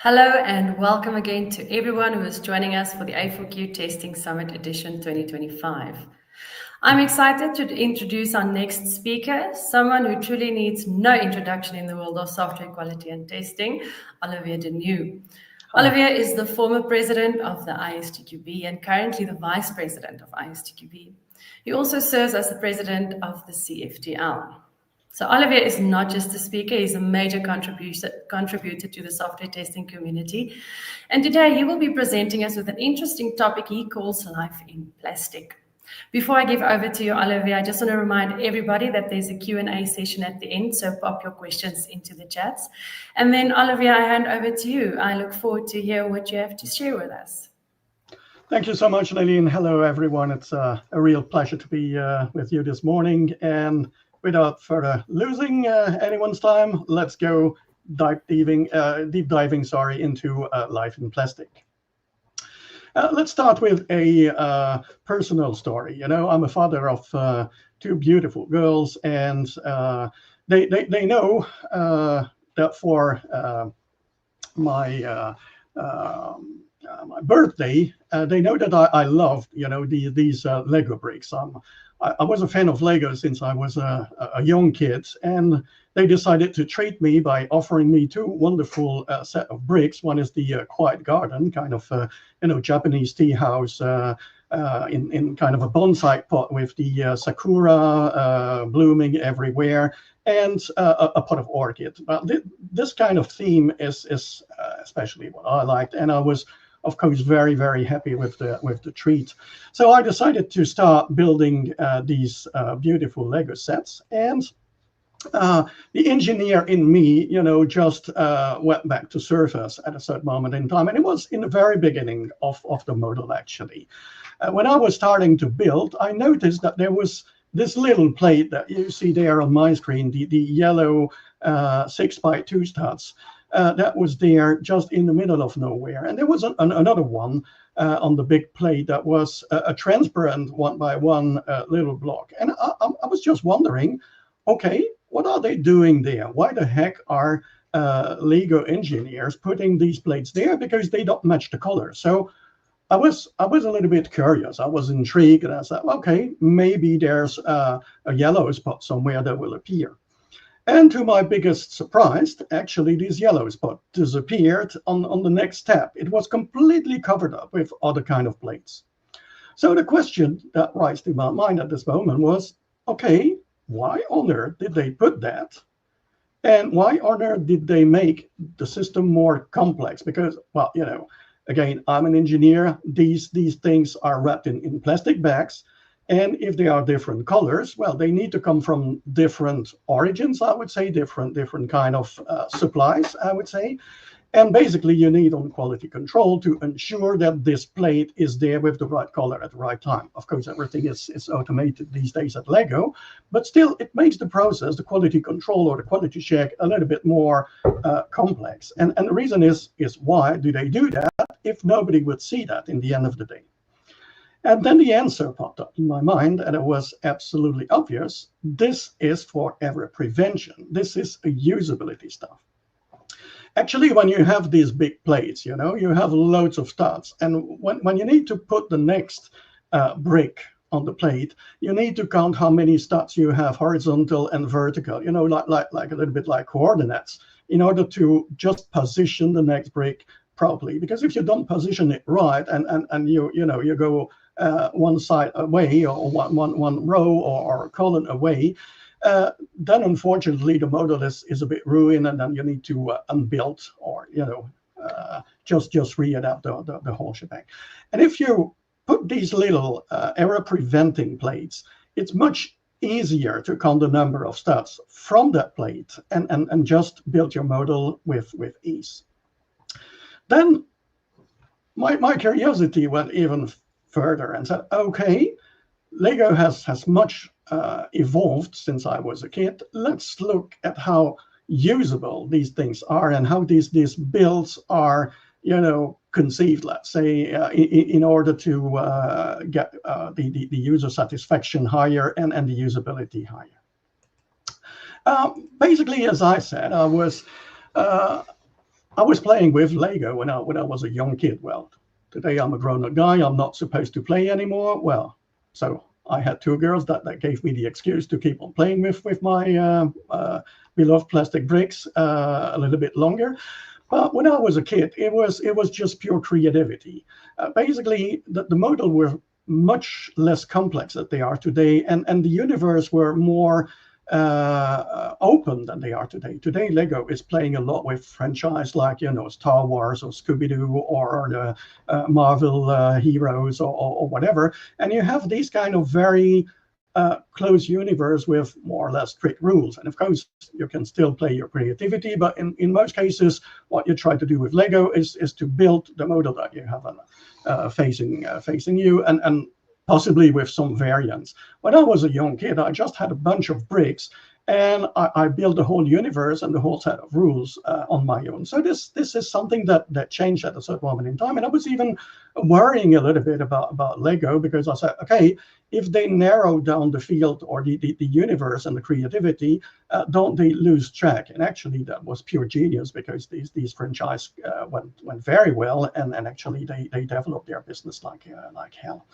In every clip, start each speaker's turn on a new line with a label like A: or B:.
A: Hello and welcome again to everyone who is joining us for the A4Q Testing Summit Edition 2025. I'm excited to introduce our next speaker, someone who truly needs no introduction in the world of software quality and testing, Olivier Denoo. Olivier is the former president of the ISTQB and currently the vice president of ISTQB. He also serves as the president of the CFTL. So Olivier is not just a speaker, he's a major contributor to the software testing community. And today he will be presenting us with an interesting topic he calls life in plastic. Before I give over to you, Olivier, I just want to remind everybody that there's a Q&A session at the end, so pop your questions into the chats. And then, Olivier, I hand over to you. I look forward to hear what you have to share with us.
B: Thank you so much, Lily, and hello, everyone. It's a real pleasure to be with you this morning. And without further losing anyone's time, let's go deep diving into life in plastic. Let's start with a personal story. You know, I'm a father of two beautiful girls, and they know that for my birthday, they know that I love, these Lego bricks. I was a fan of Lego since I was a young kid, and they decided to treat me by offering me two wonderful set of bricks. One is the Quiet Garden, kind of Japanese tea house in kind of a bonsai pot with the sakura blooming everywhere, and a pot of orchid. This kind of theme is especially what I liked, and I was, of course, very, very happy with the treat. So I decided to start building these beautiful Lego sets, and the engineer in me, just went back to surface at a certain moment in time, and it was in the very beginning of the model, actually. When I was starting to build, I noticed that there was this little plate that you see there on my screen, the yellow 6x2 studs. That was there just in the middle of nowhere. And there was another one on the big plate that was a transparent 1x1 little block. And I was just wondering, okay, what are they doing there? Why the heck are Lego engineers putting these plates there? Because they don't match the color. So I was a little bit curious. I was intrigued, and I said, okay, maybe there's a yellow spot somewhere that will appear. And to my biggest surprise, actually, this yellow spot disappeared on the next step. It was completely covered up with other kind of plates. So the question that rised in my mind at this moment was, okay, why on earth did they put that? And why on earth did they make the system more complex? Because, well, again, I'm an engineer. These things are wrapped in plastic bags. And if they are different colors, well, they need to come from different origins, I would say, different kind of supplies, I would say. And basically, you need on quality control to ensure that this plate is there with the right color at the right time. Of course, everything is automated these days at Lego, but still, it makes the process, the quality control or the quality check, a little bit more complex. And the reason is why do they do that if nobody would see that in the end of the day? And then the answer popped up in my mind, and it was absolutely obvious. This is for error prevention. This is a usability stuff. Actually, when you have these big plates, you have loads of studs. And when you need to put the next brick on the plate, you need to count how many studs you have, horizontal and vertical, like a little bit like coordinates, in order to just position the next brick properly. Because if you don't position it right, and you go one side away, or one row or column away, then unfortunately the model is a bit ruined, and then you need to unbuild or just re-adapt the whole shebang. And if you put these little error preventing plates, it's much easier to count the number of studs from that plate and just build your model with ease. Then my curiosity went even further and said, okay, Lego has much evolved since I was a kid. Let's look at how usable these things are and how these builds are, conceived, let's say, in order to get the user satisfaction higher and the usability higher. Basically, as I said, I was I was playing with Lego when I was a young kid. Well, today I'm a grown-up guy. I'm not supposed to play anymore. Well, so I had two girls that gave me the excuse to keep on playing with my beloved plastic bricks a little bit longer. But when I was a kid, it was just pure creativity. Basically, the model were much less complex than they are today, and the universe were more open than they are today. Today, Lego is playing a lot with franchise like Star Wars or Scooby-Doo or the Marvel heroes or whatever, and you have these kind of very closed universe with more or less strict rules. And of course, you can still play your creativity, but in most cases, what you try to do with Lego is to build the model that you have facing you, and possibly with some variants. When I was a young kid, I just had a bunch of bricks, and I built the whole universe and the whole set of rules on my own. So this is something that changed at a certain moment in time. And I was even worrying a little bit about Lego, because I said, okay, if they narrow down the field or the universe and the creativity, don't they lose track? And actually, that was pure genius, because these franchise went very well, and actually they developed their business like hell.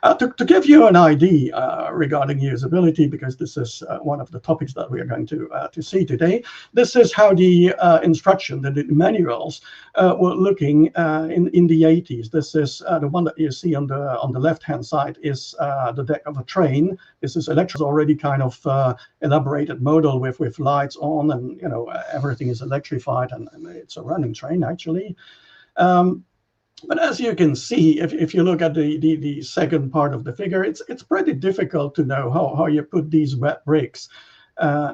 B: To give you an idea regarding usability, because this is one of the topics that we are going to see today, this is how the instruction, the manuals were looking in the 80s. This is the one that you see on the left-hand side is the deck of a train. This is already kind of elaborated model with lights on, and everything is electrified, and it's a running train actually. But as you can see, if you look at the second part of the figure, it's pretty difficult to know how you put these wet bricks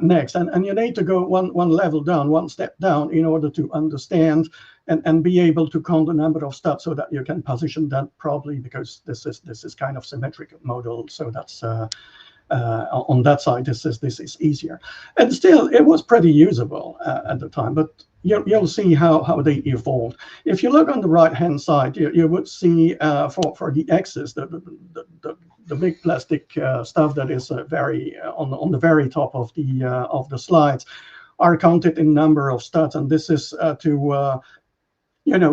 B: next, and you need to go one level down, one step down, in order to understand and be able to count the number of steps so that you can position that properly, because this is kind of symmetric model. So that's on that side, this is easier, and still it was pretty usable at the time. But you'll see how they evolved. If you look on the right hand side, you would see for the axis, the big plastic stuff that is very on the very top of the slides are counted in number of studs, and this is to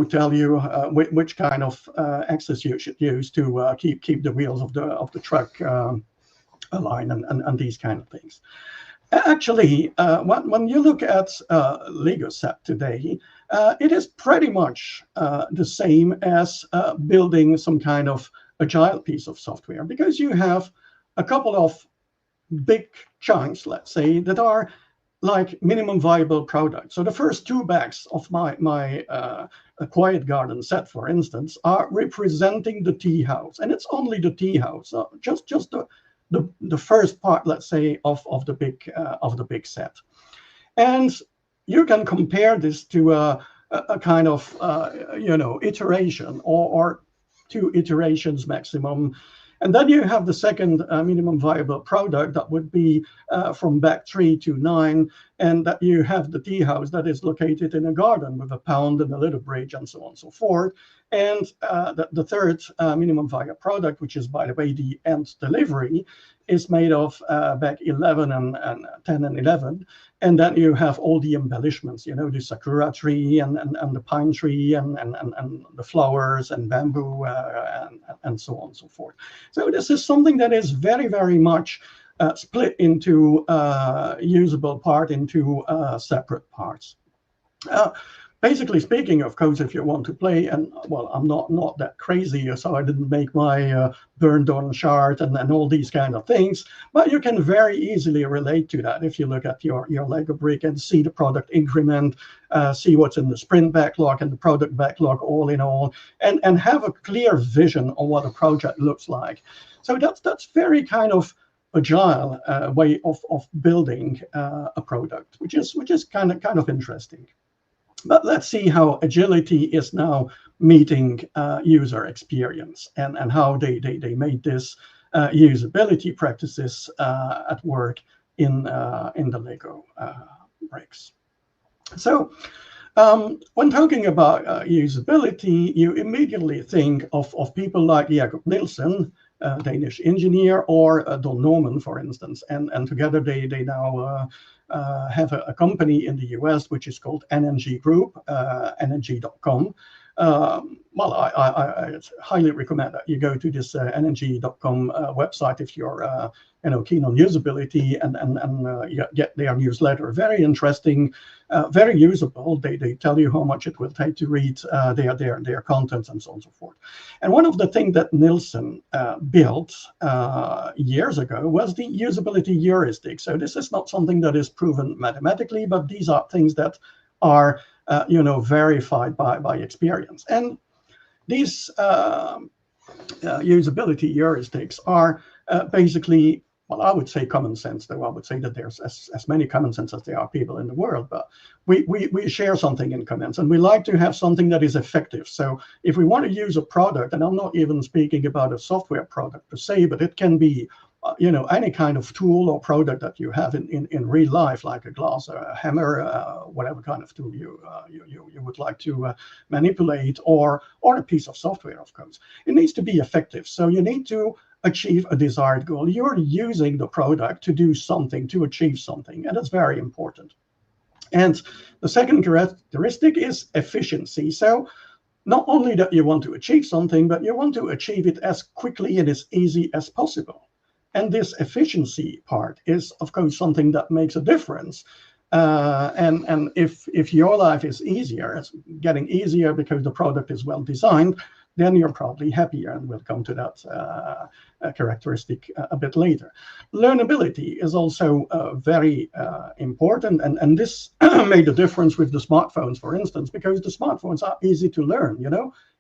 B: tell you which kind of axis you should use to keep the wheels of the truck aligned, and these kind of things. Actually, when you look at Lego set today, it is pretty much the same as building some kind of agile piece of software, because you have a couple of big chunks, let's say, that are like minimum viable product. So the first two bags of my Quiet Garden set, for instance, are representing the tea house, and it's only the tea house, just the first part, let's say, of the big set. And you can compare this to a kind of iteration or two iterations maximum. And then you have the second minimum viable product that would be from bag 3 to 9, and that you have the tea house that is located in a garden with a pond and a little bridge and so on and so forth. And the third minimum viable product, which is, by the way, the end delivery, is made of bag 11 and 10 and 11. And then you have all the embellishments, the sakura tree and the pine tree and the flowers and bamboo and so on and so forth. So this is something that is very, very much split into usable part into separate parts. Basically speaking, of course, if you want to play, and well, I'm not that crazy, so I didn't make my burned on chart and all these kind of things, but you can very easily relate to that if you look at your Lego brick and see the product increment, see what's in the sprint backlog and the product backlog all in all, and have a clear vision on what a project looks like. So that's very kind of agile way of building a product, which is kind of interesting. But let's see how agility is now meeting user experience, and how they made this usability practices at work in the Lego bricks. So when talking about usability, you immediately think of people like Jacob Nielsen, Danish engineer, or Don Norman, for instance, and together they now have a company in the US which is called NNG Group, NNG.com. Well, I highly recommend that you go to this NNG.com website if you're keen on usability, and get their newsletter. Very interesting, very usable. They tell you how much it will take to read their contents and so on and so forth. And one of the things that Nielsen built years ago was the usability heuristic. So this is not something that is proven mathematically, but these are things that are verified by experience. And these usability heuristics are basically, well, I would say common sense, though I would say that there's as many common sense as there are people in the world, but we share something in common, and we like to have something that is effective. So if we want to use a product, and I'm not even speaking about a software product per se, but it can be any kind of tool or product that you have in real life, like a glass, a hammer, whatever kind of tool you would like to manipulate, or a piece of software, of course. It needs to be effective. So you need to achieve a desired goal. You're using the product to do something, to achieve something, and that's very important. And the second characteristic is efficiency. So not only that you want to achieve something, but you want to achieve it as quickly and as easy as possible. And this efficiency part is, of course, something that makes a difference. And if your life is easier, it's getting easier because the product is well designed, then you're probably happier. And we'll come to that characteristic a bit later. Learnability is also very important. And this made a difference with the smartphones, for instance, because the smartphones are easy to learn.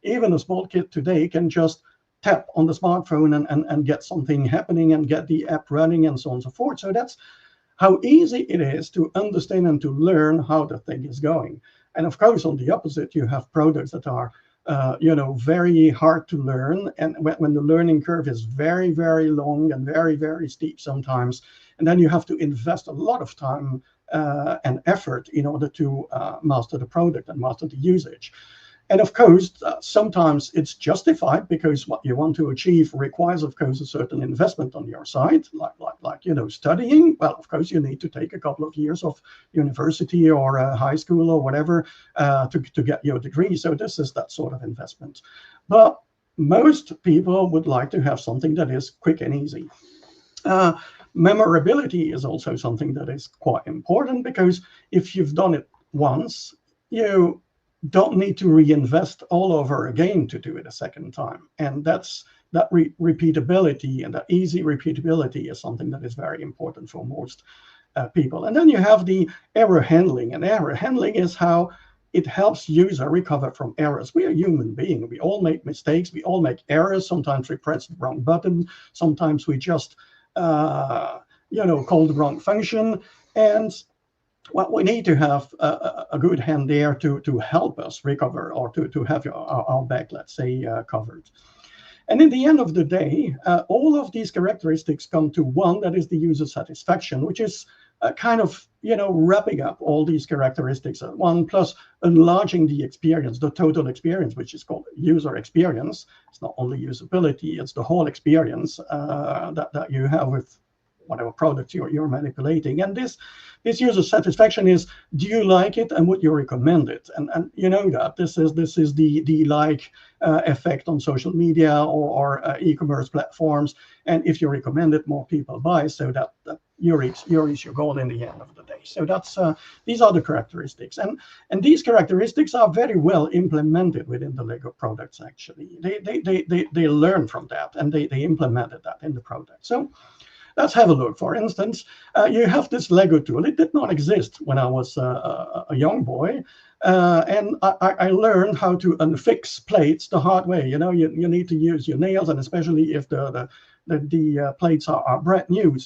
B: Even a small kid today can just tap on the smartphone and get something happening and get the app running and so on and so forth. So that's how easy it is to understand and to learn how the thing is going. And of course, on the opposite, you have products that are very hard to learn, and when the learning curve is very, very long and very, very steep sometimes, and then you have to invest a lot of time and effort in order to master the product and master the usage. And of course, sometimes it's justified because what you want to achieve requires, of course, a certain investment on your side, like studying. Well, of course, you need to take a couple of years of university or high school or whatever to get your degree. So this is that sort of investment. But most people would like to have something that is quick and easy. Memorability is also something that is quite important, because if you've done it once, you don't need to reinvest all over again to do it a second time. And that repeatability, and that easy repeatability is something that is very important for most people. And then you have the error handling, and error handling is how it helps user recover from errors. We are human beings. We all make mistakes. We all make errors. Sometimes we press the wrong button. Sometimes we just call the wrong function. And well, we need to have a good hand there to help us recover, or to have our back, let's say, covered. And in the end of the day, all of these characteristics come to one, that is the user satisfaction, which is kind of, wrapping up all these characteristics at one, plus enlarging the experience, the total experience, which is called user experience. It's not only usability, it's the whole experience that you have with whatever product you're manipulating. And this user satisfaction is, do you like it and would you recommend it? And that this is the like effect on social media or e-commerce platforms. And if you recommend it, more people buy, so that you reach your goal in the end of the day. So that's these are the characteristics, and these characteristics are very well implemented within the Lego products. Actually, they learn from that, and they implemented that in the product. So let's have a look. For instance, you have this Lego tool. It did not exist when I was a young boy, and I learned how to unfix plates the hard way. You need to use your nails, and especially if the plates are brand new,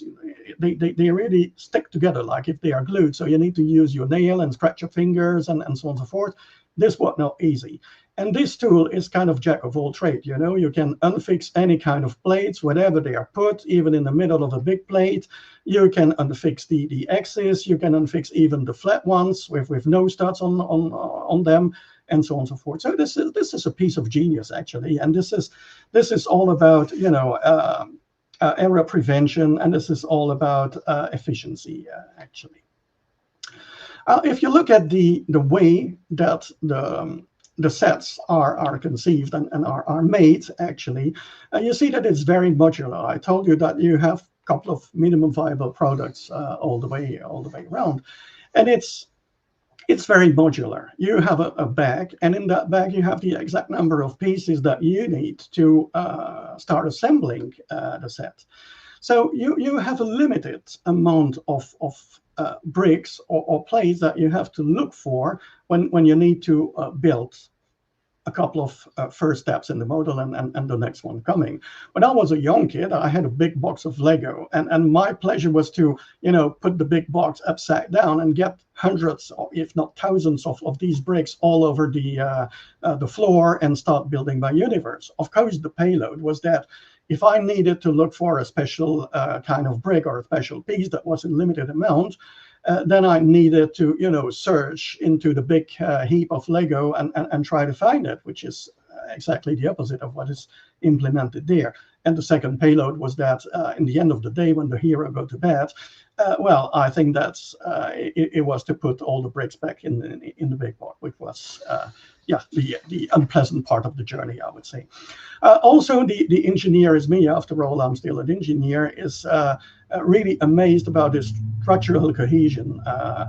B: they really stick together like if they are glued. So you need to use your nail and scratch your fingers and so on and so forth. This was not easy. And this tool is kind of jack of all trades. You can unfix any kind of plates, whatever they are put, even in the middle of a big plate. You can unfix the axis. You can unfix even the flat ones with no studs on them, and so on and so forth. So this is a piece of genius, actually. And this is all about error prevention, and this is all about efficiency, actually. If you look at the way that the sets are conceived and are made, actually, you see that it's very modular. I told you that you have a couple of minimum viable products all the way around, and it's very modular. You have a bag, and in that bag you have the exact number of pieces that you need to start assembling the set. So you have a limited amount of bricks or plates that you have to look for when you need to build a couple of first steps in the model and the next one coming. When I was a young kid, I had a big box of Lego, and my pleasure was to, put the big box upside down and get hundreds, or if not thousands of these bricks all over the floor and start building my universe. Of course, the payload was that if I needed to look for a special kind of brick or a special piece that was in limited amount, then I needed to, search into the big heap of Lego and try to find it, which is exactly the opposite of what is implemented there. And the second payload was that in the end of the day, when the hero go to bed, well, I think that's it was to put all the bricks back in the big box, which was the unpleasant part of the journey, I would say. Also, the engineer is me. After all, I'm still an engineer. Is really amazed about this structural cohesion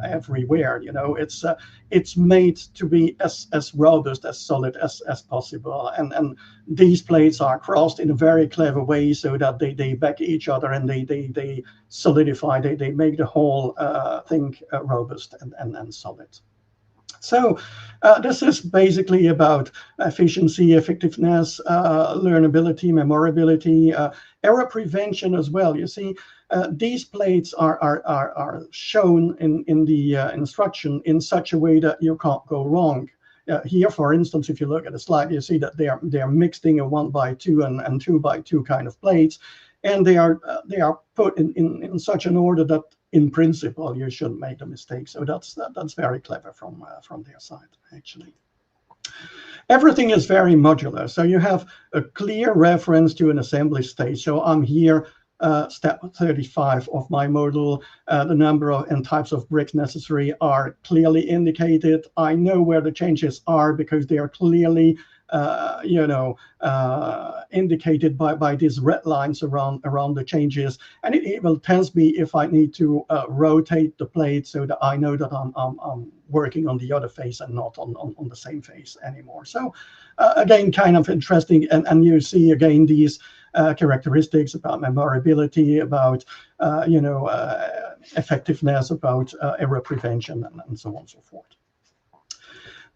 B: everywhere. It's made to be as robust, as solid as possible, and these plates are crossed in a very clever way so that they back each other and they solidify. They make the whole thing robust and solid. So this is basically about efficiency, effectiveness, learnability, memorability, error prevention as well. You see, these plates are shown in the instruction in such a way that you can't go wrong. Here, for instance, if you look at the slide, you see that they are mixed in a 1x2 and 2x2 kind of plates, and they are put in such an order that in principle you shouldn't make a mistake. So that's very clever from their side, actually. Everything is very modular, so you have a clear reference to an assembly stage. So I'm here, step 35 of my model. The number of and types of bricks necessary are clearly indicated. I know where the changes are because they are clearly indicated by these red lines around the changes, and it will tells me if I need to rotate the plate so that I know that I'm working on the other face and not on the same face anymore. So again, kind of interesting, and you see again these characteristics about memorability, about effectiveness, about error prevention, and so on and so forth.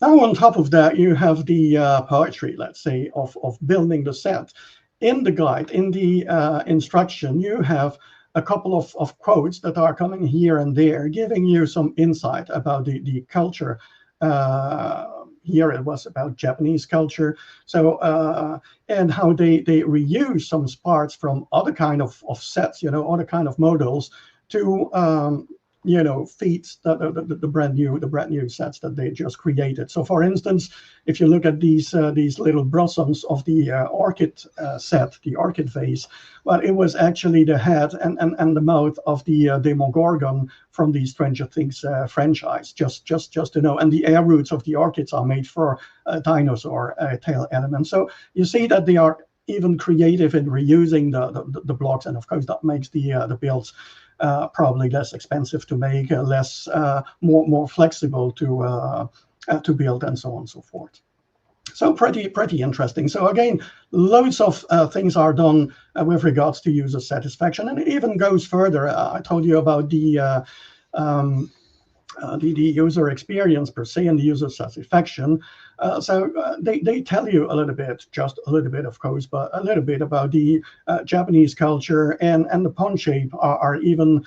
B: Now, on top of that, you have the poetry, let's say, of building the set. In the guide, in the instruction, you have a couple of quotes that are coming here and there, giving you some insight about the culture. Here it was about Japanese culture, so and how they reuse some parts from other kind of sets, other kind of models to feed the brand new sets that they just created. So, for instance, if you look at these little blossoms of the orchid set, the orchid vase, well, it was actually the head and the mouth of the Demogorgon from the Stranger Things franchise. Just to know, and the air roots of the orchids are made for a dinosaur tail element. So you see that they are even creative in reusing the blocks, and of course that makes the builds probably less expensive to make, more flexible to build, and so on and so forth. So pretty interesting. So again, loads of things are done with regards to user satisfaction, and it even goes further. I told you about the user experience per se and the user satisfaction. So they tell you a little bit, just a little bit, of course, but a little bit about the Japanese culture, and the pond shape are even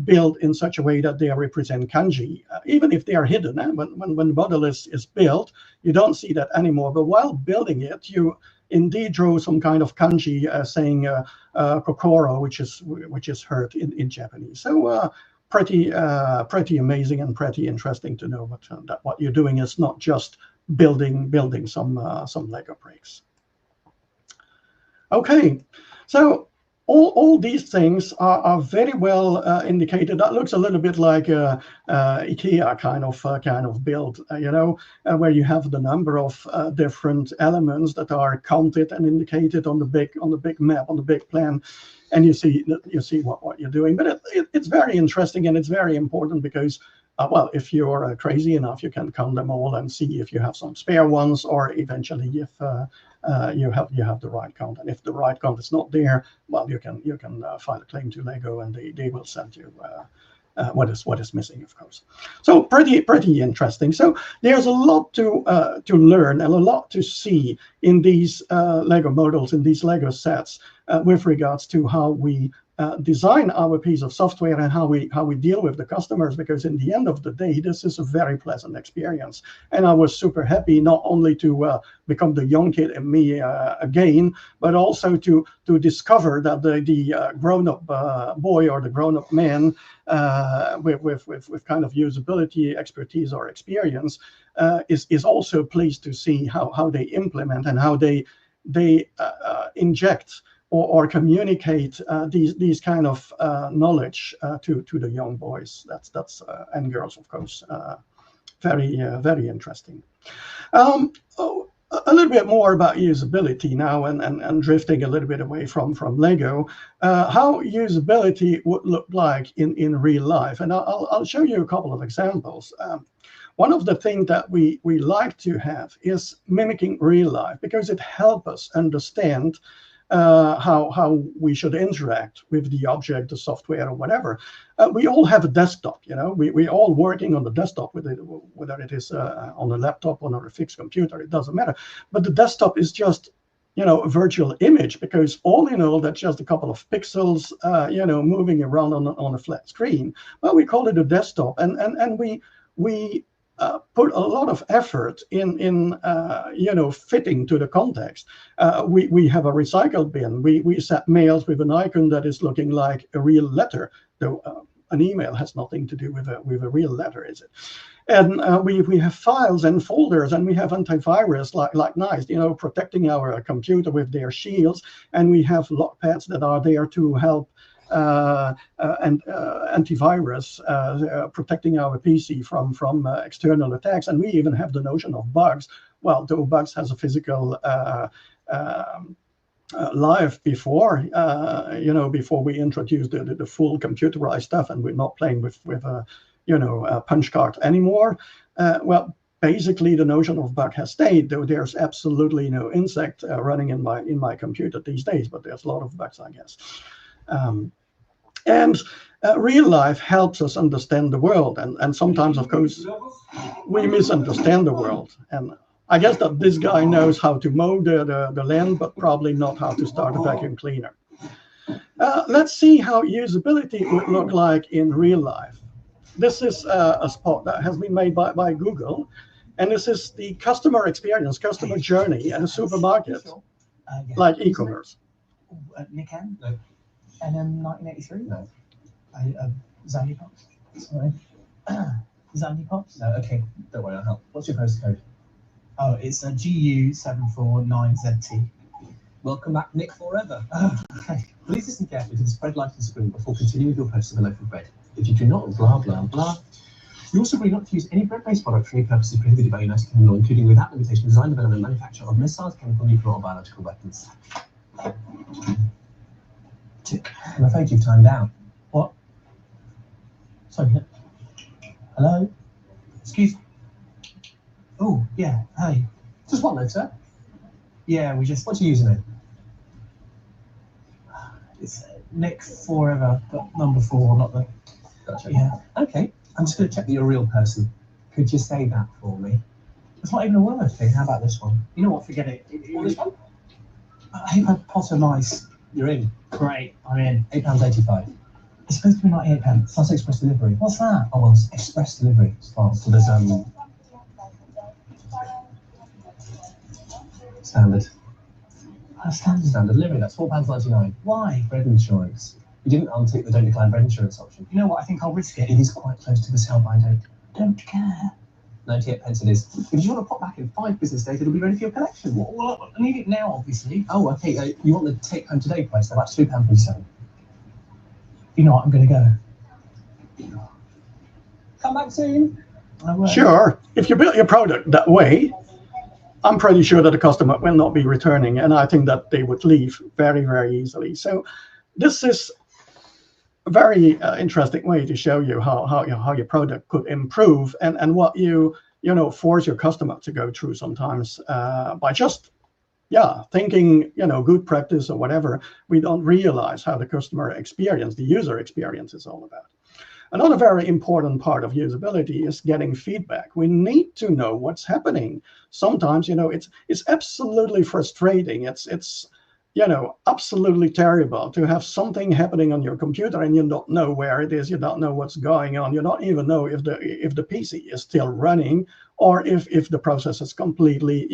B: built in such a way that they represent kanji, even if they are hidden. When the model is built, you don't see that anymore. But while building it, you indeed draw some kind of kanji saying kokoro, which is hurt in Japanese. So pretty amazing and pretty interesting to know that what you're doing is not just building some Lego bricks. Okay, so all these things are very well indicated. That looks a little bit like a IKEA kind of build, where you have the number of different elements that are counted and indicated on the big map, on the big plan, and you see what you're doing. But it's very interesting, and it's very important because, well, if you're crazy enough, you can count them all and see if you have some spare ones, or eventually if you have the right count. And if the right count is not there, well, you can file a claim to Lego, and they will send you what is missing, of course. So pretty interesting. So there's a lot to learn and a lot to see in these Lego models, in these Lego sets, with regards to how we design our piece of software and how we deal with the customers, because in the end of the day, this is a very pleasant experience. And I was super happy not only to become the young kid in me again, but also to discover that the grown-up boy or the grown-up man with kind of usability expertise or experience is also pleased to see how they implement and how they inject or communicate these kind of knowledge to the young boys. That's and girls, of course. Very interesting. A little bit more about usability now, and drifting a little bit away from Lego. How usability would look like in real life, and I'll show you a couple of examples. One of the things that we like to have is mimicking real life, because it helps us understand how we should interact with the object, the software, or whatever. We all have a desktop, we all working on the desktop, whether it is on a laptop or on a fixed computer, it doesn't matter. But the desktop is just, a virtual image, because all in all, that's just a couple of pixels, moving around on a flat screen. Well, we call it a desktop, and we put a lot of effort in fitting to the context. We have a recycle bin. We set mails with an icon that is looking like a real letter, though an email has nothing to do with a real letter, is it? And we have files and folders, and we have antivirus like nice, protecting our computer with their shields, and we have lock pads that are there to help and antivirus, protecting our PC from external attacks. And we even have the notion of bugs. Well, though bugs has a physical life before, before we introduce the full computerized stuff, and we're not playing with a punch card anymore. Well, basically the notion of bug has stayed, though there's absolutely no insect running in my computer these days, but there's a lot of bugs, I guess. And real life helps us understand the world, and sometimes, of course, we misunderstand the world. And I guess that this guy knows how to mow the land, but probably not how to start a vacuum cleaner. Let's see how usability would look like in real life. This is a spot that has been made by Google, and this is the customer experience, customer journey at a supermarket, like e-commerce.
C: Nikan?
D: No.
C: NM 1983?
D: No.
C: Zandy Pops? Sorry. Zandy Pops?
D: No, okay, don't worry, I'll help. What's your postcode?
C: Oh, it's a GU749ZT.
D: Welcome back, Nick Forever.
C: Okay.
D: Please listen carefully to the spread license agreement before continuing with your purchase of a loaf of bread. If you do not, blah, blah, blah. You also agree not to use any bread-based product for any purposes prohibited by United Kingdom law, including without limitation, design, development, and manufacture of missiles, chemical, nuclear, or biological weapons. I'm afraid you've timed out.
C: What? Sorry. Hello? Excuse me. Oh, yeah. Hey.
D: Just what, though, sir?
C: Yeah, we just...
D: What's your username?
C: It's Nick Forever, but number 4, not the...
D: Gotcha.
C: Yeah.
D: Okay, I'm just going to check that you're a real person. Could you say that for me?
C: It's not even a word.
D: Okay, how about this one?
C: You know what? Forget it.
D: What, this one?
C: Harry Potter mice.
D: You're in.
C: Great, I'm in.
D: £8.85.
C: It's supposed to be 98 pence.
D: That's express delivery.
C: What's that?
D: Oh, well, it's express delivery. It's fast. So there's standard. Standard delivery. That's £4.99.
C: Why?
D: Bread insurance. You didn't untick the don't decline bread insurance option.
C: You know what? I think I'll risk it.
D: It is quite close to the sell by date.
C: Don't care.
D: 98 pence it is. If you want to pop back in 5 business days, it'll be ready for your collection.
C: Well, I need it now, obviously.
D: Oh, okay. You want the take-home today price? So that's £3.47.
C: You know what, I'm going to go. Come back soon.
B: Sure. If you build your product that way, I'm pretty sure that the customer will not be returning, and I think that they would leave very, very easily. So this is a very interesting way to show you how your product could improve, and what you force your customer to go through sometimes by just thinking good practice or whatever. We don't realize how the customer experience, the user experience, is all about. Another very important part of usability is getting feedback. We need to know what's happening. Sometimes, it's absolutely frustrating. It's absolutely terrible to have something happening on your computer and you don't know where it is. You don't know what's going on. You don't even know if the PC is still running, or if the process is completely,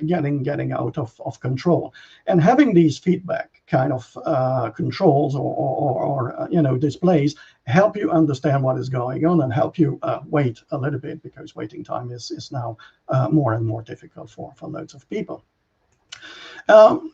B: getting out of control. And having these feedback kind of controls or displays help you understand what is going on and help you wait a little bit, because waiting time is now more and more difficult for loads of people.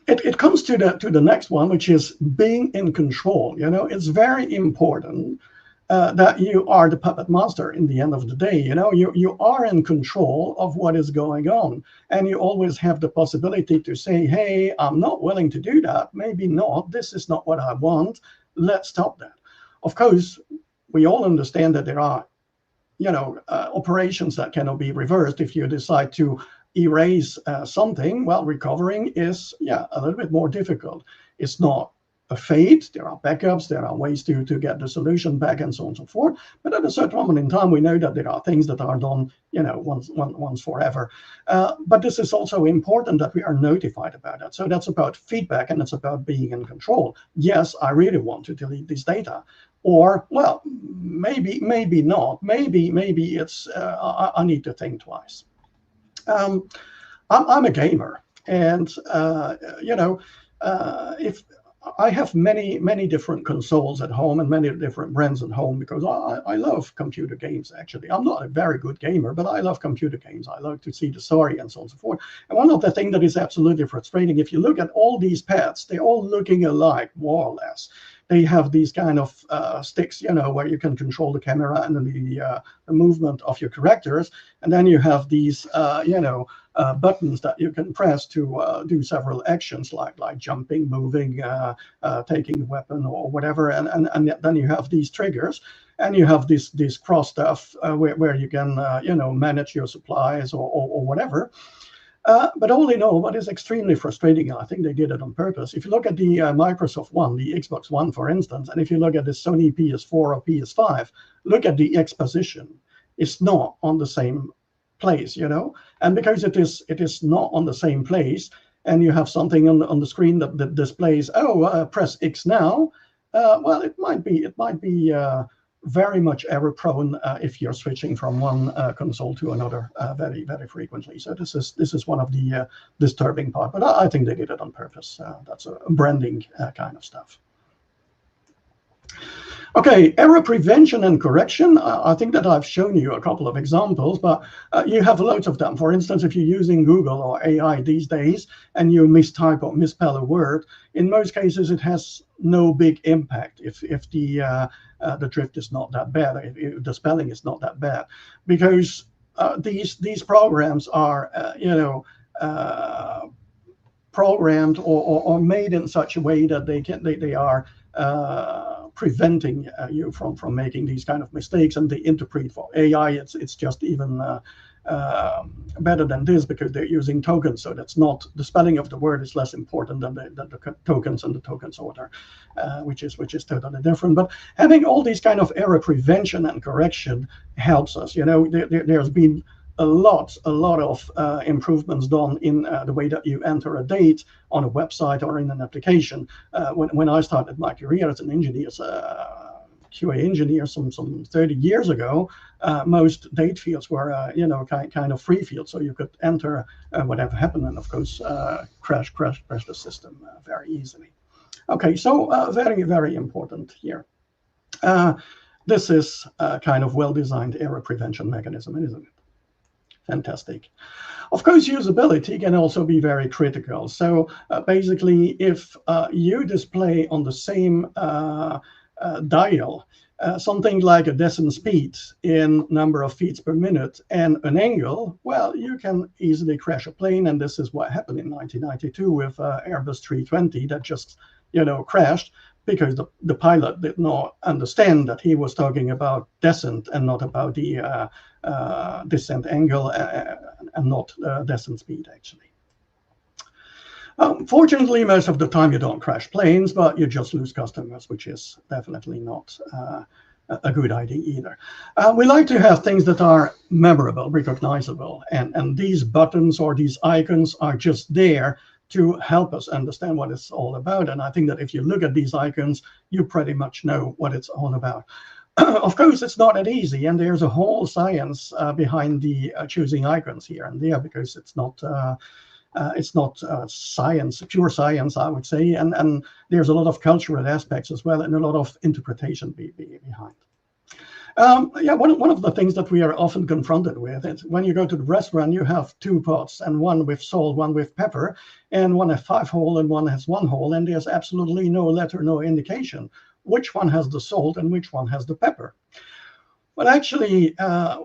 B: It comes to the next one, which is being in control. It's very important that you are the puppet master in the end of the day. You are in control of what is going on, and you always have the possibility to say, hey, I'm not willing to do that. Maybe not. This is not what I want. Let's stop that. Of course, we all understand that there are, operations that cannot be reversed. If you decide to erase something, well, recovering is, a little bit more difficult. It's not a fate. There are backups. There are ways to get the solution back, and so on and so forth. But at a certain moment in time, we know that there are things that are done, once forever. But this is also important that we are notified about that. So that's about feedback, and it's about being in control. Yes, I really want to delete this data. Or, well, maybe not. Maybe it's I need to think twice. I'm a gamer, and if I have many different consoles at home and many different brands at home, because I love computer games. Actually, I'm not a very good gamer, but I love computer games. I like to see the story and so on and so forth. And one of the things that is absolutely frustrating, if you look at all these pads, they're all looking alike, more or less. They have these kind of sticks, where you can control the camera and the movement of your characters, and then you have these, buttons that you can press to do several actions, like jumping, moving, taking a weapon or whatever, and then you have these triggers, and you have this cross stuff where you can manage your supplies or whatever. But all in all, what is extremely frustrating, and I think they did it on purpose, if you look at the Microsoft One, the Xbox One, for instance, and if you look at the Sony PS4 or PS5, look at the X position. It's not on the same place, and because it is not on the same place, and you have something on the screen that displays, press X now, well, it might be very much error prone if you're switching from one console to another very, very frequently. So this is one of the disturbing part, but I think they did it on purpose. That's a branding kind of stuff. Okay, error prevention and correction. I think that I've shown you a couple of examples, but you have loads of them. For instance, if you're using Google or AI these days and you mistype or misspell a word, in most cases it has no big impact if the drift is not that bad, if the spelling is not that bad, because these programs are programmed or made in such a way that they are preventing you from making these kind of mistakes, and they interpret. For AI, it's just even better than this, because they're using tokens, so that's not, the spelling of the word is less important than the tokens and the tokens order, which is totally different. But having all these kind of error prevention and correction helps us. There's been a lot of improvements done in the way that you enter a date on a website or in an application. When I started my career as an engineer, QA engineer, some 30 years ago, most date fields were kind of free fields, so you could enter whatever happened, and of course crash the system very easily. Okay, so very, very important here. This is a kind of well-designed error prevention mechanism, isn't it? Fantastic. Of course, usability can also be very critical. So basically, if you display on the same dial something like a decimal speed in number of feet per minute and an angle, well, you can easily crash a plane. And this is what happened in 1992 with Airbus 320 that just, crashed because the pilot did not understand that he was talking about descent and not about the descent angle and not descent speed, actually. Fortunately, most of the time you don't crash planes, but you just lose customers, which is definitely not a good idea either. We like to have things that are memorable, recognizable, and these buttons or these icons are just there to help us understand what it's all about. And I think that if you look at these icons, you pretty much know what it's all about. Of course, it's not that easy, and there's a whole science behind the choosing icons here and there, because it's not science, pure science, I would say, and there's a lot of cultural aspects as well, and a lot of interpretation behind. One of the things that we are often confronted with is when you go to the restaurant, you have two pots, and one with salt, one with pepper, and one has 5 holes and one has 1 hole, and there's absolutely no letter, no indication which one has the salt and which one has the pepper. But actually,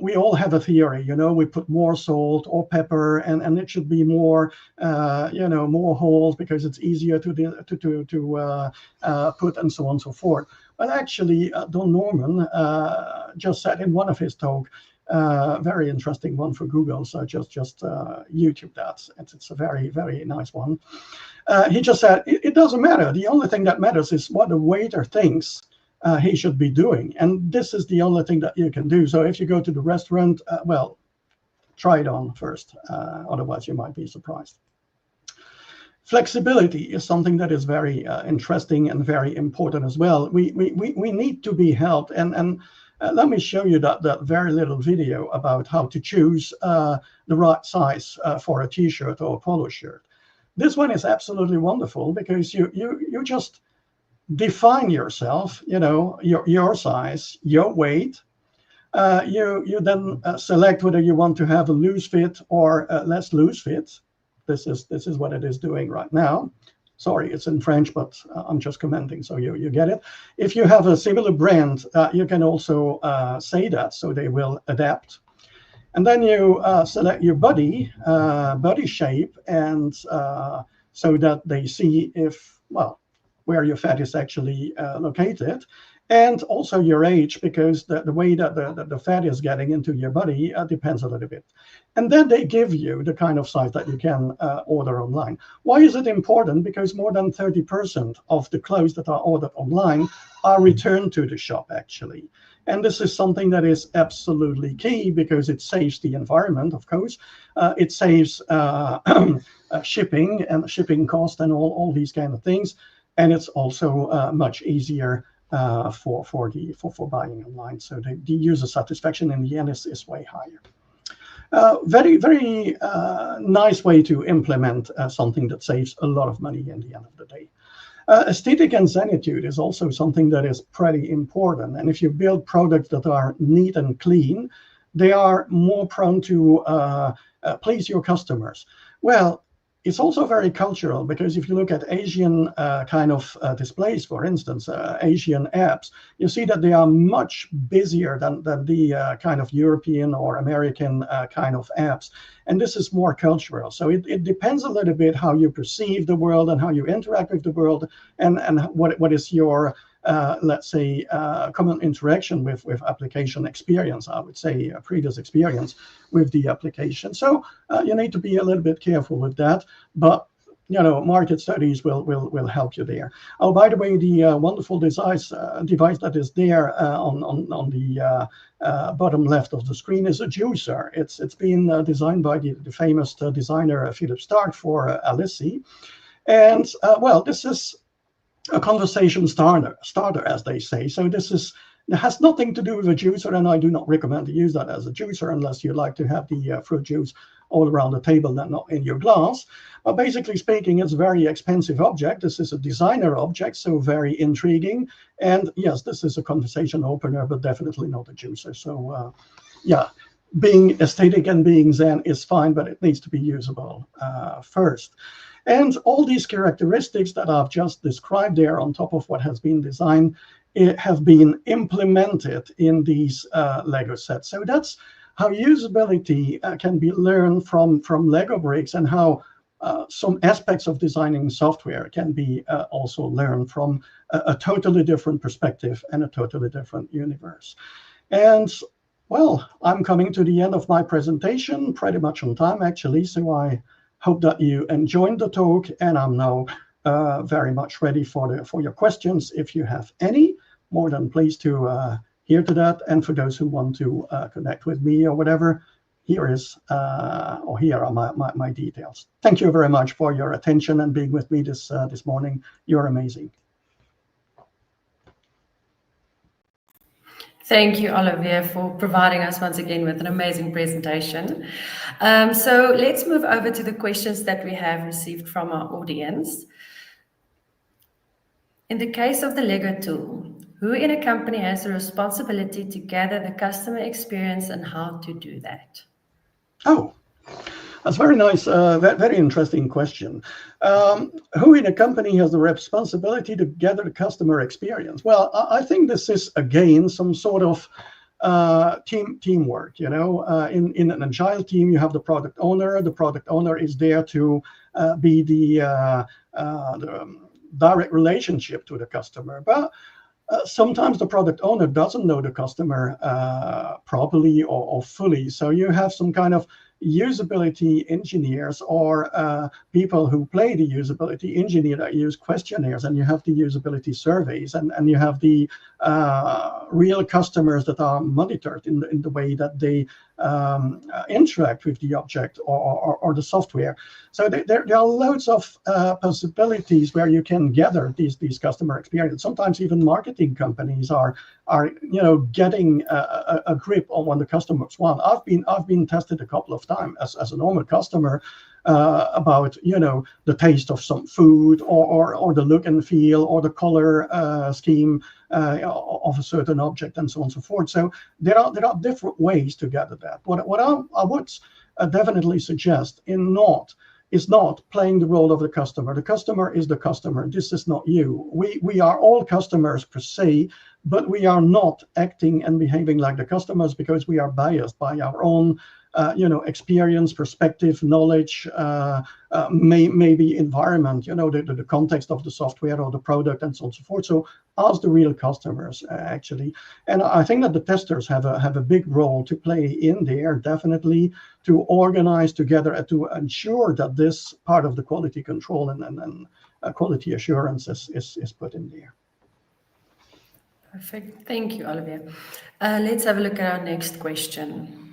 B: we all have a theory, we put more salt or pepper, and it should be more, more holes because it's easier to put, and so on and so forth. But actually, Don Norman just said in one of his talk, very interesting one for Google, so just YouTube that. It's a very, very nice one. He just said, it doesn't matter. The only thing that matters is what the waiter thinks he should be doing. And this is the only thing that you can do. So if you go to the restaurant, well, try it on first. Otherwise, you might be surprised. Flexibility is something that is very interesting and very important as well. We need to be helped. And let me show you that very little video about how to choose the right size for a T-shirt or a polo shirt. This one is absolutely wonderful because you just define yourself, your size, your weight. You then select whether you want to have a loose fit or less loose fit. This is what it is doing right now. Sorry, it's in French, but I'm just commenting, so you get it. If you have a similar brand, you can also say that, so they will adapt. And then you select your body shape, and so that they see where your fat is actually located, and also your age, because the way that the fat is getting into your body depends a little bit. And then they give you the kind of size that you can order online. Why is it important? Because more than 30% of the clothes that are ordered online are returned to the shop, actually. And this is something that is absolutely key because it saves the environment, of course. It saves shipping and shipping cost and all these kind of things. And it's also much easier for buying online. So the user satisfaction in the end is way higher. Very, very nice way to implement something that saves a lot of money in the end of the day. Aesthetic and zenitude is also something that is pretty important. And if you build products that are neat and clean, they are more prone to please your customers. Well, it's also very cultural, because if you look at Asian kind of displays, for instance, Asian apps, you see that they are much busier than the kind of European or American kind of apps. And this is more cultural. So it depends a little bit how you perceive the world and how you interact with the world, and what is your let's say, common interaction with application experience, I would say, previous experience with the application. So you need to be a little bit careful with that, but market studies will help you there. Oh, by the way, the wonderful device that is there on the bottom left of the screen is a juicer. It's been designed by the famous designer Philip Stark for Alice. And well, this is a conversation starter, as they say. So it has nothing to do with a juicer, and I do not recommend to use that as a juicer unless you like to have the fruit juice all around the table than not in your glass. But basically speaking, it's a very expensive object. This is a designer object, so very intriguing. And yes, this is a conversation opener, but definitely not a juicer. So yeah, being aesthetic and being Zen is fine, but it needs to be usable first. And all these characteristics that I've just described there on top of what has been designed have been implemented in these Lego sets. So that's how usability can be learned from Lego bricks, and how some aspects of designing software can be also learned from a totally different perspective and a totally different universe. And well, I'm coming to the end of my presentation, pretty much on time actually, so I hope that you enjoyed the talk, and I'm now very much ready for your questions. If you have any, more than pleased to hear to that. And for those who want to connect with me or whatever, here are my details. Thank you very much for your attention and being with me this morning. You're amazing.
A: Thank you, Olivier, for providing us once again with an amazing presentation. So let's move over to the questions that we have received from our audience. In the case of the Lego tool, who in a company has the responsibility to gather the customer experience, and how to do that?
B: Oh, that's very nice. Very interesting question. Who in a company has the responsibility to gather the customer experience? Well, I think this is, again, some sort of teamwork. You know, in an agile team, you have the product owner. The product owner is there to be the direct relationship to the customer. But sometimes the product owner doesn't know the customer properly or fully. So you have some kind of usability engineers or people who play the usability engineer that use questionnaires, and you have the usability surveys, and you have the real customers that are monitored in the way that they interact with the object or the software. So there are loads of possibilities where you can gather these customer experience. Sometimes even marketing companies are getting a grip on what the customers want. I've been tested a couple of times as a normal customer about the taste of some food or the look and feel or the color scheme of a certain object, and so on and so forth. So there are different ways to gather that. What I would definitely suggest is not playing the role of the customer. The customer is the customer. This is not you. We are all customers per se, but we are not acting and behaving like the customers because we are biased by our own experience, perspective, knowledge, maybe environment, the context of the software or the product, and so on and so forth. So ask the real customers, actually. And I think that the testers have a big role to play in there, definitely, to organize together and to ensure that this part of the quality control and quality assurance is put in there.
A: Perfect. Thank you, Olivier. Let's have a look at our next question.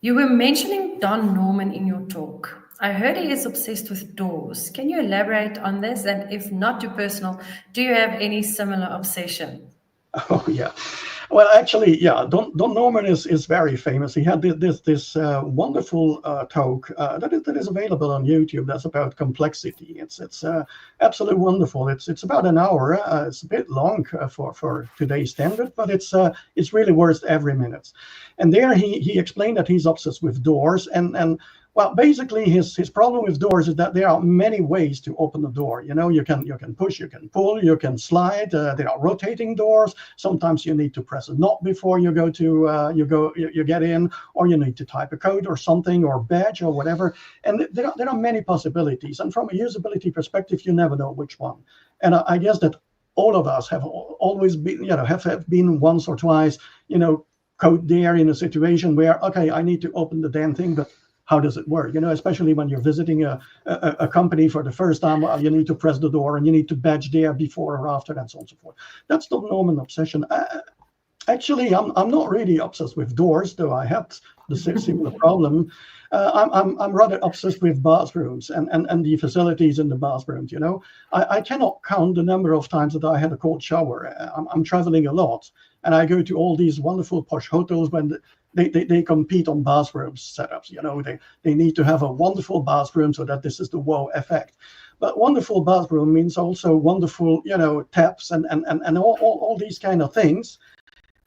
A: You were mentioning Don Norman in your talk. I heard he is obsessed with doors. Can you elaborate on this? And if not too personal, do you have any similar obsession?
B: Oh, yeah. Well, actually, yeah, Don Norman is very famous. He had this wonderful talk that is available on YouTube. That's about complexity. It's absolutely wonderful. It's about an hour. It's a bit long for today's standard, but it's really worth every minute. And there he explained that he's obsessed with doors, and well, basically his problem with doors is that there are many ways to open the door. You can push, you can pull, you can slide. There are rotating doors. Sometimes you need to press a knob before you go to you get in, or you need to type a code or something, or badge or whatever. And there are many possibilities. And from a usability perspective, you never know which one. And I guess that all of us have always been, have been once or twice, code there in a situation where, okay, I need to open the damn thing, but how does it work? Especially when you're visiting a company for the first time, you need to press the door and you need to badge there before or after, and so on and so forth. That's the Norman obsession. Actually, I'm not really obsessed with doors, though I had the similar problem. I'm rather obsessed with bathrooms and the facilities in the bathrooms. I cannot count the number of times that I had a cold shower. I'm traveling a lot, and I go to all these wonderful posh hotels they compete on bathroom setups. They need to have a wonderful bathroom so that this is the wow effect. But wonderful bathroom means also wonderful, taps and all these kind of things.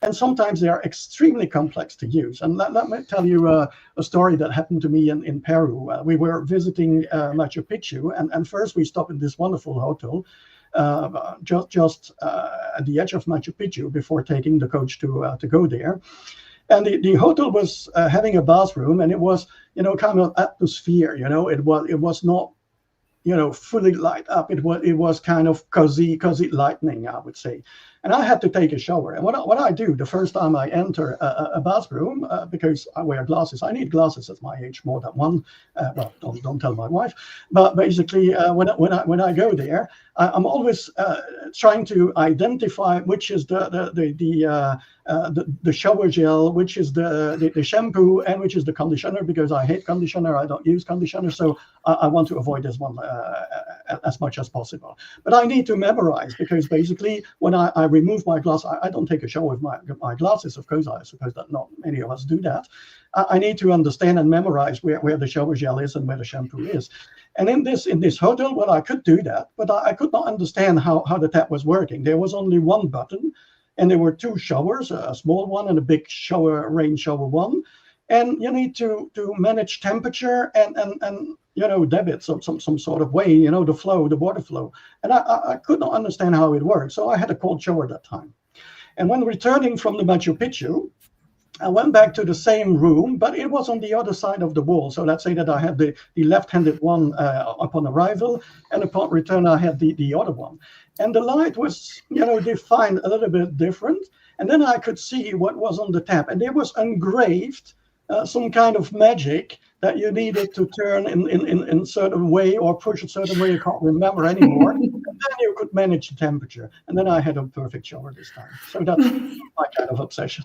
B: And sometimes they are extremely complex to use. And let me tell you a story that happened to me in Peru. We were visiting Machu Picchu, and first we stopped in this wonderful hotel just at the edge of Machu Picchu before taking the coach to go there. And the hotel was having a bathroom, and it was, kind of atmosphere. It was not, fully light up. It was kind of cozy lightning, I would say. And I had to take a shower. And what I do the first time I enter a bathroom, because I wear glasses, I need glasses at my age, more than one. Well, don't tell my wife. But basically, when I go there, I'm always trying to identify which is the shower gel, which is the shampoo, and which is the conditioner, because I hate conditioner. I don't use conditioner, so I want to avoid this one as much as possible. But I need to memorize, because basically when I remove my glass, I don't take a shower with my glasses. Of course, I suppose that not many of us do that. I need to understand and memorize where the shower gel is and where the shampoo is. And in this hotel, well, I could do that, but I could not understand how the tap was working. There was only one button, and there were two showers, a small one and a big rain shower one. And you need to manage temperature and debit some sort of way, the flow, the water flow. And I could not understand how it worked. So I had a cold shower that time. And when returning from the Machu Picchu, I went back to the same room, but it was on the other side of the wall. So let's say that I had the left-handed one upon arrival, and upon return I had the other one. And the light was, defined a little bit different. And then I could see what was on the tap. And there was engraved some kind of magic that you needed to turn in a certain way or push a certain way. I can't remember anymore. And then you could manage the temperature. And then I had a perfect shower this time. So that's my kind of obsession.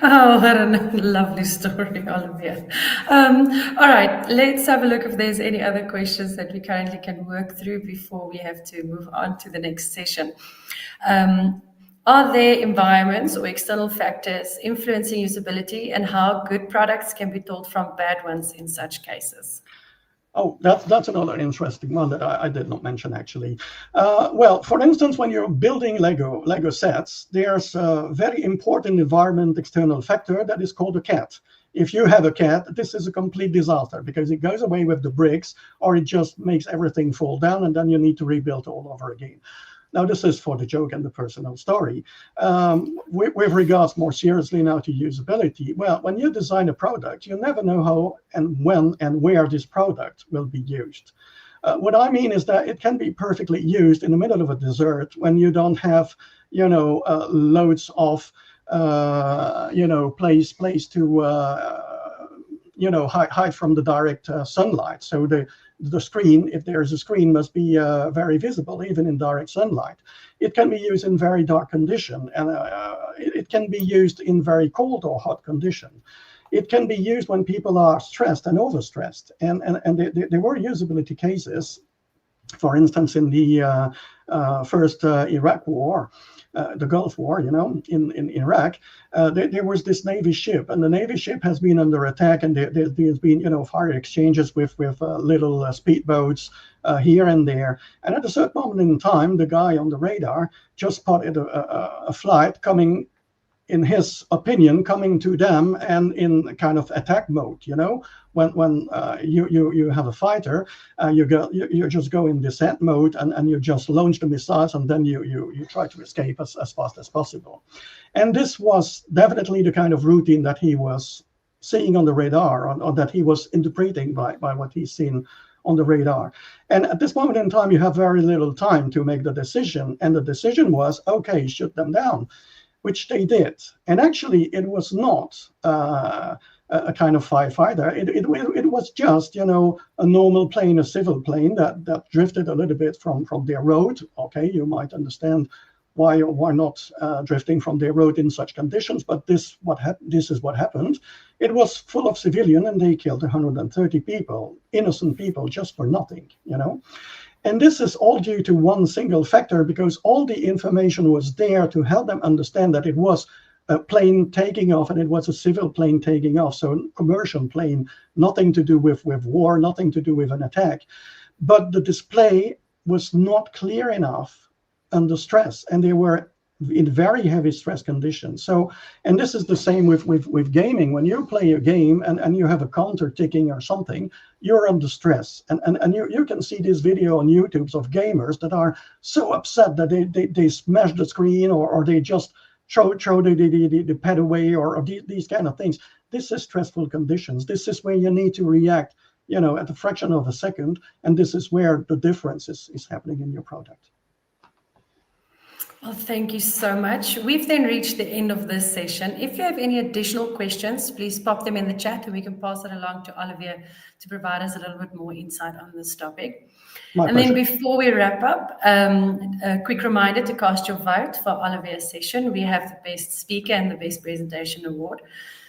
A: Oh, what a lovely story, Olivier. All right, let's have a look if there's any other questions that we currently can work through before we have to move on to the next session. Are there environments or external factors influencing usability, and how good products can be told from bad ones in such cases?
B: Oh, that's another interesting one that I did not mention, actually. Well, for instance, when you're building Lego sets, there's a very important environment external factor that is called a cat. If you have a cat, this is a complete disaster, because it goes away with the bricks, or it just makes everything fall down, and then you need to rebuild all over again. Now, this is for the joke and the personal story. With regards more seriously now to usability, well, when you design a product, you never know how and when and where this product will be used. What I mean is that it can be perfectly used in the middle of a desert when you don't have, loads of, place to, hide from the direct sunlight. So the screen, if there is a screen, must be very visible, even in direct sunlight. It can be used in very dark condition, and it can be used in very cold or hot condition. It can be used when people are stressed and overstressed. And there were usability cases, for instance, in the first Iraq War, the Gulf War, in Iraq, there was this Navy ship, and the Navy ship has been under attack, and there's been, fire exchanges with little speedboats here and there. And at a certain moment in time, the guy on the radar just spotted a flight coming, in his opinion, coming to them and in kind of attack mode. When you have a fighter, you just go in descent mode, and you just launch the missiles, and then you try to escape as fast as possible. And this was definitely the kind of routine that he was seeing on the radar, or that he was interpreting by what he's seen on the radar. And at this moment in time, you have very little time to make the decision. And the decision was, okay, shoot them down, which they did. And actually, it was not a kind of firefighter. It was just, a normal plane, a civil plane that drifted a little bit from their road. Okay, you might understand why not drifting from their road in such conditions, but this is what happened. It was full of civilian, and they killed 130 people, innocent people, just for nothing, And this is all due to one single factor, because all the information was there to help them understand that it was a plane taking off, and it was a civil plane taking off, so a commercial plane, nothing to do with war, nothing to do with an attack. But the display was not clear enough under stress, and they were in very heavy stress conditions. So, and this is the same with gaming. When you play a game and you have a counter ticking or something, you're under stress. And you can see this video on YouTube of gamers that are so upset that they smash the screen, or they just throw the pad away, or these kind of things. This is stressful conditions. This is where you need to react, at a fraction of a second, and this is where the difference is happening in your product.
A: Well, thank you so much. We've then reached the end of this session. If you have any additional questions, please pop them in the chat and we can pass it along to Olivier to provide us a little bit more insight on this topic.
B: My pleasure.
A: Then before we wrap up, a quick reminder to cast your vote for Olivier's session. We have the best speaker and the best presentation award.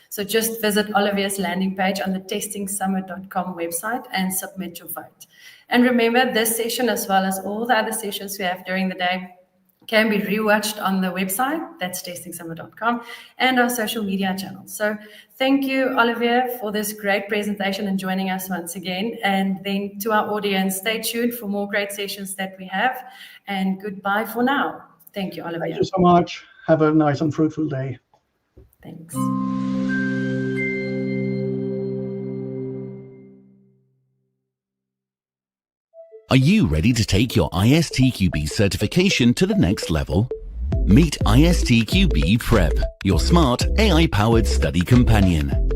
A: So just visit Olivier's landing page on the testingsummit.com website and submit your vote. And remember, this session, as well as all the other sessions we have during the day, can be rewatched on the website, that's testingsummit.com, and our social media channels. So thank you, Olivier, for this great presentation and joining us once again. And then to our audience, stay tuned for more great sessions that we have. And goodbye for now. Thank you, Olivier.
B: Thank you so much. Have a nice and fruitful day.
A: Thanks.
E: Are you ready to take your ISTQB certification to the next level? Meet ISTQB Prep, your smart AI-powered study companion.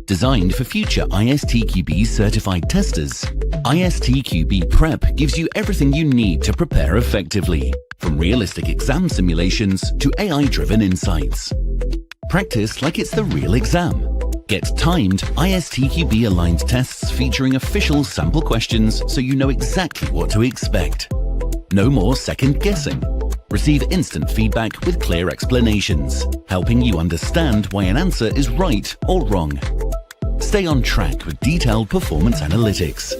E: Designed for future ISTQB certified testers, ISTQB Prep gives you everything you need to prepare effectively, from realistic exam simulations to AI-driven insights. Practice like it's the real exam. Get timed ISTQB-aligned tests featuring official sample questions so you know exactly what to expect. No more second-guessing. Receive instant feedback with clear explanations, helping you understand why an answer is right or wrong. Stay on track with detailed performance analytics.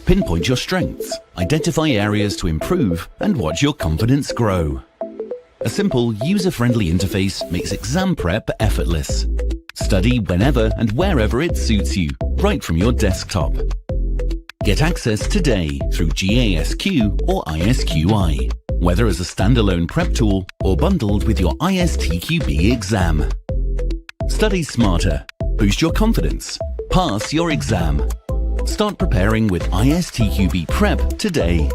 E: Pinpoint your strengths, identify areas to improve, and watch your confidence grow. A simple, user-friendly interface makes exam prep effortless. Study whenever and wherever it suits you, right from your desktop. Get access today through GASQ or ISQI, whether as a standalone prep tool or bundled with your ISTQB exam. Study smarter, boost your confidence, pass your exam. Start preparing with ISTQB Prep today.